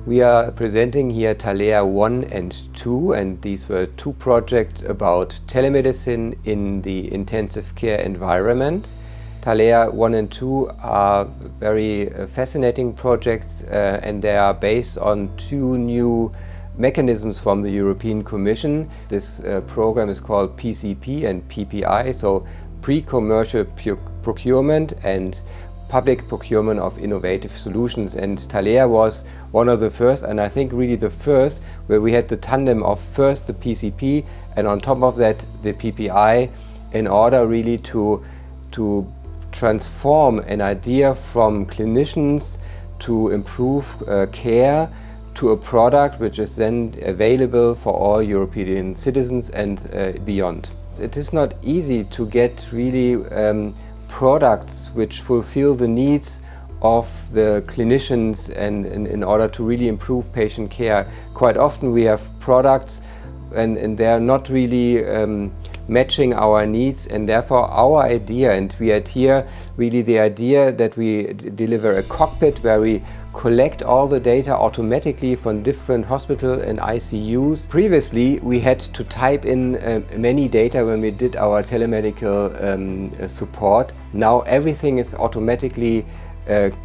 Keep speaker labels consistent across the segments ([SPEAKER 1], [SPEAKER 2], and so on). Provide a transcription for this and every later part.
[SPEAKER 1] We are presenting here THALEA 1 and 2, and these were two projects about telemedicine in the intensive care environment. THALEA 1 and 2 are very fascinating projects and they are based on two new mechanisms from the European Commission. This program is called PCP and PPI, so pre-commercial procurement and public procurement of innovative solutions. And THALEA was one of the first, and I think really the first, where we had the tandem of first the PCP and on top of that the PPI, in order really to transform an idea from clinicians to improve care to a product which is then available for all European citizens and beyond. It is not easy to get really products which fulfill the needs of the clinicians and in order to really improve patient care. Quite often we have products and they are not really matching our needs, and therefore our idea, and we had here really the idea that we deliver a cockpit where we collect all the data automatically from different hospitals and ICUs. Previously we had to type in many data when we did our telemedical support. Now everything is automatically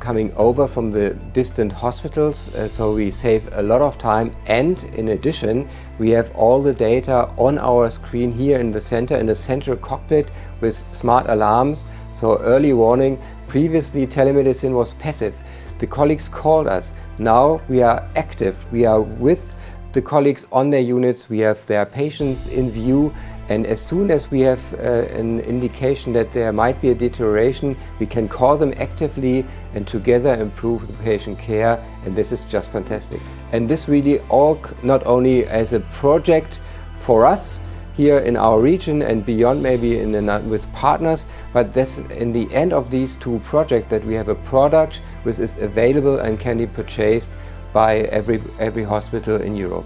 [SPEAKER 1] coming over from the distant hospitals, so we save a lot of time, and in addition we have all the data on our screen here in the central cockpit with smart alarms, so early warning. Previously telemedicine was passive. The colleagues called us. Now we are active. We are with the colleagues on their units. We have their patients in view, and as soon as we have an indication that there might be a deterioration, we can call them actively and together improve the patient care, and this is just fantastic. And this really all not only as a project for us here in our region and beyond, maybe with partners, but this in the end of these two projects that we have a product which is available and can be purchased by every hospital in Europe.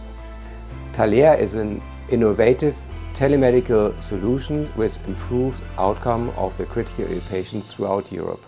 [SPEAKER 1] THALEA is an innovative telemedical solution which improves outcome of the critical ill patients throughout Europe.